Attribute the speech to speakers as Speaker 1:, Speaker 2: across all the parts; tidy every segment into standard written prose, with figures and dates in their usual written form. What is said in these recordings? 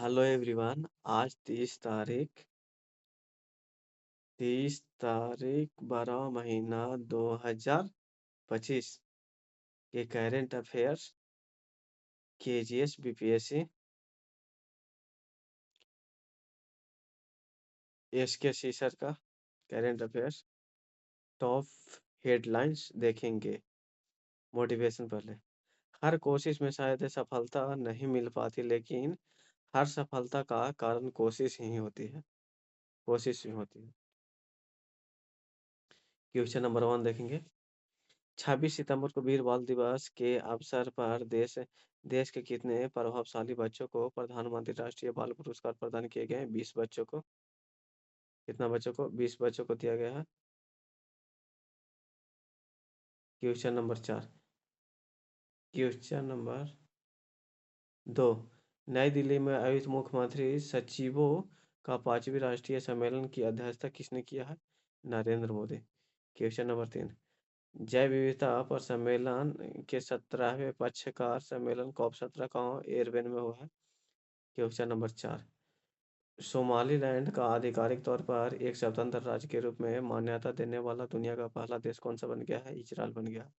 Speaker 1: Hello everyone. आज 30 तारीख 12 महीना 2025 के current affairs KGS BPSC SK सीसर का करेंट अफेयर्स टॉप हेडलाइंस देखेंगे। मोटिवेशन पहले। हर कोशिश में शायद सफलता नहीं मिल पाती, लेकिन हर सफलता का कारण कोशिश ही होती है। कोशिश ही होती है। क्वेश्चन नंबर 1 देखेंगे। 26 सितंबर को वीर बाल दिवस के अवसर पर देश के कितने प्रभावशाली बच्चों को प्रधानमंत्री राष्ट्रीय बाल पुरस्कार प्रदान किए गए हैं? 20 बच्चों को। कितना बच्चों को? 20 बच्चों को दिया गया है। Question number 4। Question number 2। नई दिल्ली में आयोजित मुख्यमंत्री सचिवों का 5वीं राष्ट्रीय सम्मेलन की अध्यक्षता किसने किया है? नरेंद्र मोदी। Question number 3। जैव विविधता पर सम्मेलन के 17वें पक्षकार सम्मेलन कॉप 17 का एयरबेन में हुआ है। Question number 4। सोमालीलैंड का आधिकारिक तौर पर एक स्वतंत्र राज्य के रूप में मान्यता देने वाला दुनिया का पहला देश कौन सा बन गया है? इजरायल बन गया।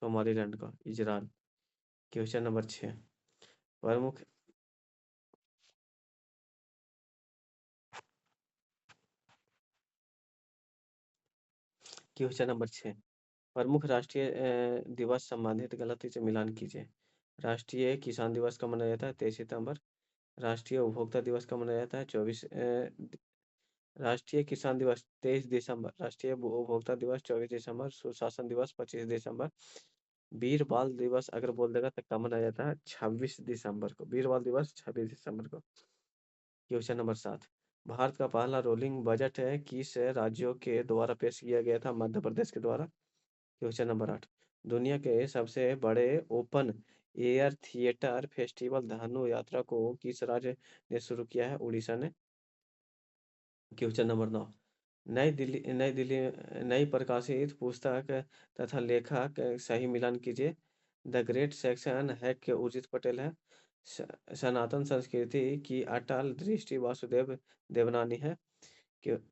Speaker 1: सोमालीलैंड का इजरायल। Question number 6। प्रमुख क्वेश्चन नंबर 6। प्रमुख राष्ट्रीय दिवस संबंधित गलती से मिलान कीजिए। राष्ट्रीय किसान दिवस कब मनाया जाता है? 23 सितंबर। राष्ट्रीय उपभोक्ता दिवस कब मनाया जाता है? राष्ट्रीय किसान दिवस 23 दिसंबर। राष्ट्रीय उपभोक्ता दिवस 24 दिसंबर। सुशासन दिवस 25 दिसंबर। वीर बाल दिवस अगर बोल देगा तो कब मनाया जाता है? 26 दिसंबर को। वीर बाल दिवस 26 दिसंबर को। Question number 7। भारत का पहला रोलिंग बजट है किस राज्यों के द्वारा पेश किया गया था? मध्य प्रदेश के द्वारा। Question number 8। दुनिया के सबसे बड़े ओपन एयर थिएटर फेस्टिवल धनु यात्रा को किस राज्य ने शुरू किया है? उड़ीसा ने। Question number 9। नई प्रकाशित पुस्तक तथा लेखक सही मिलान कीजिए। द ग्रेट सेक्शन है के उर्जित पटेल है। सनातन संस्कृति की अटल दृष्टि वासुदेव देवनानी है। कि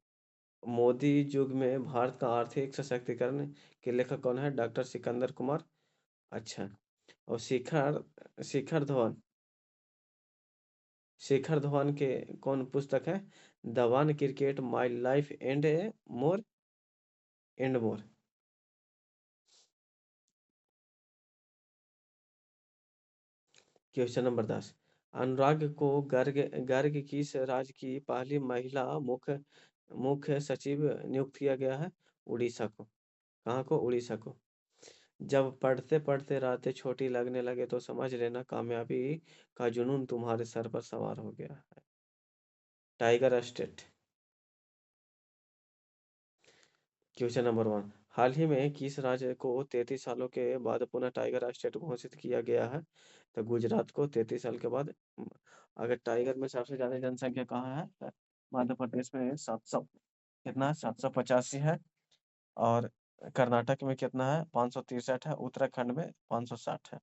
Speaker 1: मोदी युग में भारत का आर्थिक सशक्तिकरण के लेखक कौन है? डॉक्टर सिकंदर कुमार। अच्छा। और शिखर धवन शिखर धवन के कौन पुस्तक है? The one cricket my life and more. Question number 10। अनुराग को गर्ग गर्ग किस राज्य की पहली महिला मुख्य मुख्य सचिव नियुक्त किया गया है? उड़ीसा को। कहाँ को? उड़ीसा को। जब पढ़ते पढ़ते रातें छोटी लगने लगे तो समझ लेना कामयाबी का जुनून तुम्हारे सर पर सवार हो गया है। Tiger state. Question number 1। हाल ही में किस राज्य को 33 सालों के बाद पुनः टाइगर स्टेट घोषित किया गया है? तो गुजरात को 33 साल के बाद। अगर टाइगर में सबसे ज्यादा जनसंख्या कहाँ है? तो मध्य प्रदेश में 700। कितना? 785 है। और कर्नाटक में कितना है? 563 है। उत्तराखंड में 560 है।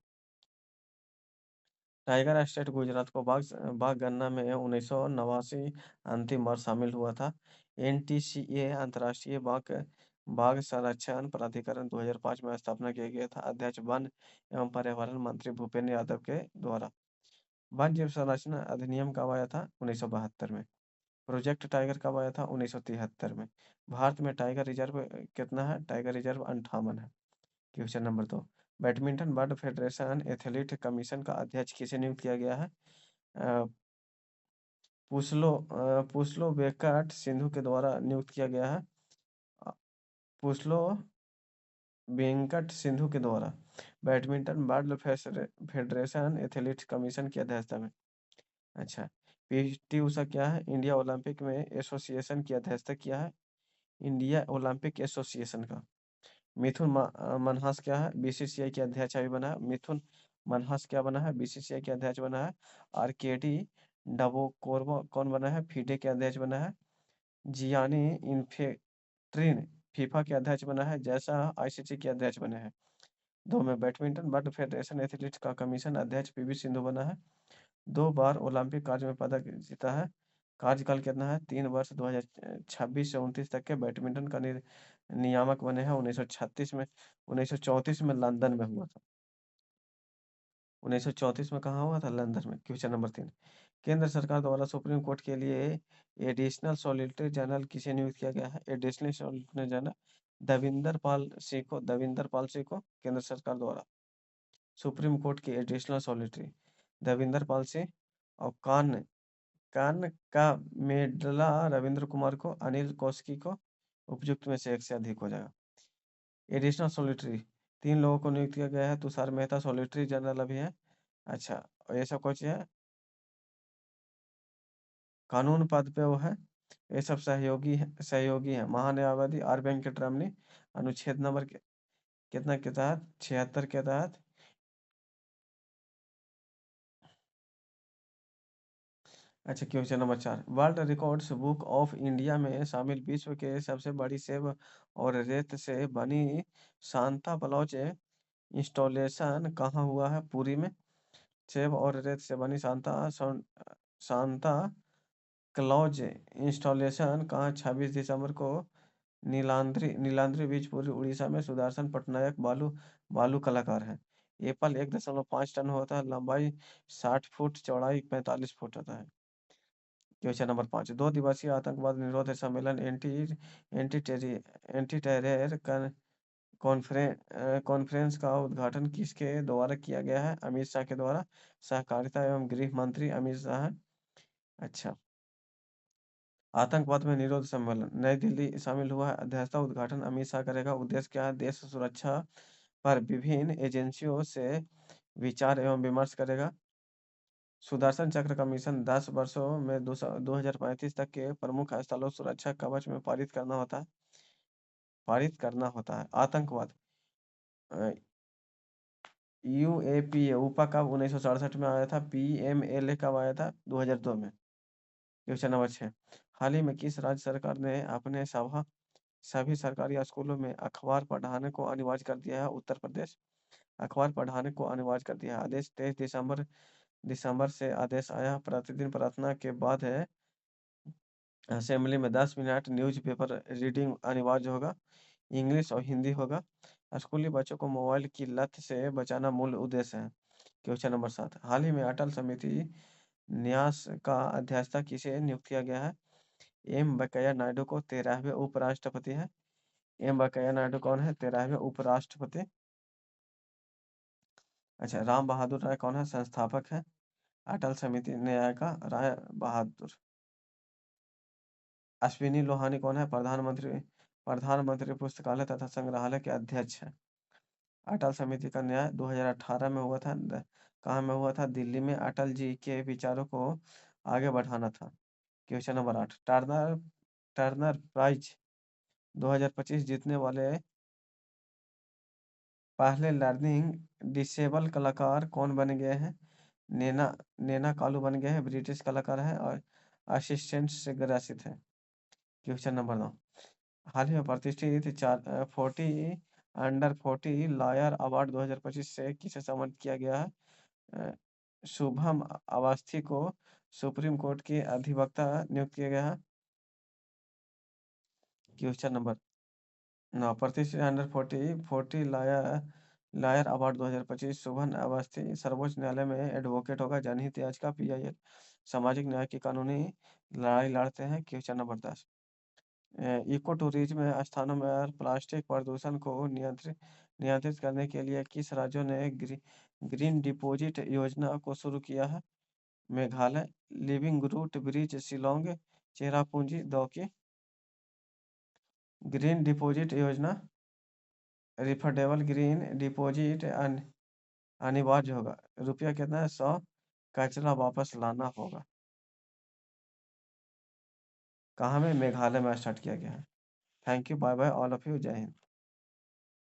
Speaker 1: टाइगर स्टेट गुजरात को बाघ गणना में 1989 अंतिम बार शामिल हुआ था। एनटीसीए अंतर्राष्ट्रीय बाघ संरक्षण प्राधिकरण 2005 में स्थापना किया गया था। अध्यक्ष वन एवं पर्यावरण मंत्री भूपेंद्र यादव के द्वारा। वन जीव संरक्षण अधिनियम कब आया था? 1972 में। प्रोजेक्ट टाइगर कब आया था? 1973 में। भारत में टाइगर रिजर्व कितना है? टाइगर रिजर्व 58 है। Question number 2। Badminton world federation athlete commission का अध्यक्ष किसे नियुक्त किया गया है? अ, पुस्लो बेकट सिंधु के द्वारा नियुक्त किया गया है। अ, पुस्लो वेंकट सिंधु के द्वारा। Badminton world federation athlete commission की अध्यक्षता में। अच्छा। पीटी उषा क्या है? इंडिया ओलंपिक में एसोसिएशन की अध्यक्षता किया है। इंडिया ओलंपिक एसोसिएशन का। मनहास क्या है? बीसीसीआई के अध्यक्ष अभी बना है। मिथुन मनहास क्या बना है? बीसीसीआई के अध्यक्ष बना है। आरकेडी डबोकोरवा कौन बना है? फीडे के अध्यक्ष बना है। जियानी इन्फेंट्रीन फीफा के अध्यक्ष बना है। जैसा आईसीसी के अध्यक्ष बने हैं। दो में बैडमिंटन वर्ल्ड फेडरेशन एथलीट का कमीशन अध्यक्ष पीवी सिंधु बना है। 2 बार ओलंपिक कार्य में पदक जीता है। कार्यकाल कितना है? 3 वर्ष 2026 से 29 तक के बैडमिंटन का नियामक बने हैं 1936 में। 1934 में लंदन में हुआ था। 1934 में कहाँ हुआ था? लंदन में। क्वेश्चन नंबर 3, केंद्र सरकार द्वारा सुप्रीम कोर्ट के लिए एडिशनल सॉलिसिटर जनरल किसे नियुक्त किया गया है? Additional solicitor general Davinder Pal Singh को केंद्र सरकार द्वारा सुप्रीम कोर्ट के एडिशनल सॉलिसिटर दविंदर पाल सिंह, और कान का मेडला रविंद्र कुमार को, अनिल कौशिकी को, उपयुक्त में से एक से अधिक हो जाएगा। एडिशनल सॉलिसिटर 3 लोगों को नियुक्त किया गया है। तुषार मेहता सॉलिसिटर जनरल अभी है। अच्छा, और ये सब कुछ है, कानून पद पे वो है। ये सब सहयोगी है महान्यायवादी आर वेंकटरमणी, अनुच्छेद नंबर कितना के तहत? 76 के तहत। अच्छा, question number 4, world records book of India में शामिल विश्व के सबसे बड़ी सेब और रेत से बनी सांता क्लॉज इंस्टॉलेशन कहाँ हुआ है? पुरी में। सेब और रेत से बनी सांता क्लॉज इंस्टॉलेशन कहाँ? 26 दिसंबर को नीलांद्री बीच पूरी उड़ीसा में। सुदर्शन पटनायक बालू बालू कलाकार है। एप्पल 1.5 टन होता है, लंबाई 60 फुट, चौड़ाई 45 फुट होता है। क्वेश्चन नंबर 5, 2 दिवसीय आतंकवाद निरोध सम्मेलन एंटी टेरर कॉन्फ्रेंस का उद्घाटन किसके द्वारा किया गया है? अमित शाह के द्वारा। सहकारिता एवं गृह मंत्री अमित शाह है। अच्छा, आतंकवाद में निरोध सम्मेलन नई दिल्ली शामिल हुआ है। अध्यक्षता उद्घाटन अमित शाह करेगा। उद्देश्य क्या है? देश सुरक्षा पर विभिन्न एजेंसियों से विचार एवं विमर्श करेगा। सुदर्शन चक्र का मिशन 10 वर्षों में 2035 तक के प्रमुख स्थलों सुरक्षा कवच में पारित करना होता है। आतंकवाद यूएपी ऊपा कब 1967 में आया था? पीएमएलए कब आया था? 2002 में। क्वेश्चन नंबर 6, हाल ही में किस राज्य सरकार ने अपने सभी सरकारी स्कूलों में अखबार पढ़ाने को अनिवार्य कर दिया है? उत्तर प्रदेश। अखबार पढ़ाने को अनिवार्य कर दिया है। आदेश 23 दिसंबर से आदेश आया। प्रतिदिन प्रार्थना के बाद है असेंबली में 10 मिनट न्यूज़पेपर रीडिंग अनिवार्य होगा। इंग्लिश और हिंदी होगा। स्कूली बच्चों को मोबाइल की लत से बचाना मूल उद्देश्य है। क्वेश्चन नंबर 7, हाल ही में अटल समिति न्यास का अध्यक्षता किसे नियुक्त किया गया है? एम वेंकैया नायडू को 13वें उपराष्ट्रपति है। एम वेंकैया नायडू कौन है? 13वें उपराष्ट्रपति। अच्छा, राम बहादुर राय कौन है? संस्थापक है अटल समिति न्याय का। राय बहादुर। अश्विनी लोहानी कौन है? प्रधानमंत्री पुस्तकालय तथा संग्रहालय के अध्यक्ष है। अटल समिति का न्याय 2018 में हुआ था। कहाँ में हुआ था? दिल्ली में। अटल जी के विचारों को आगे बढ़ाना था। Question number 8, Turner Turner prize 2025 जीतने वाले पहले लर्निंग डिसेबल कलाकार कौन बन गए हैं? नैना नैना कालू बन गए हैं। ब्रिटिश कलाकार है और असिस्टेंट से ग्रसित है। क्वेश्चन नंबर 9, हाल ही में प्रतिष्ठित 40 लॉयर अवार्ड 2025 से किसे सम्मानित किया गया है? अ, शुभम अवस्थी को सुप्रीम कोर्ट के अधिवक्ता नियुक्त किया गया है। क्वेश्चन नंबर 9, प्रतिष्ठित under 40 lawyer award 2025 Shubham Awasthi सर्वोच्च न्यायालय में एडवोकेट होगा। जनहित याचिका PIL सामाजिक न्याय की कानूनी लड़ाई लड़ते हैं। क्वेश्चन नंबर 10, इको टूरिज्म स्थानों में प्लास्टिक प्रदूषण को नियंत्रित करने के लिए किस राज्यों ने ग्रीन डिपॉजिट योजना को शुरू किया है? Meghalaya. Living root bridge Shillong, Cherrapunji Dawki. Green deposit योजना रिफंडेबल ग्रीन डिपॉजिट अनिवार्य होगा। रुपया कितना है? 100। कचरा वापस लाना होगा। कहाँ में? मेघालय में स्टार्ट किया गया है। Thank you, bye bye all of you, जय हिंद।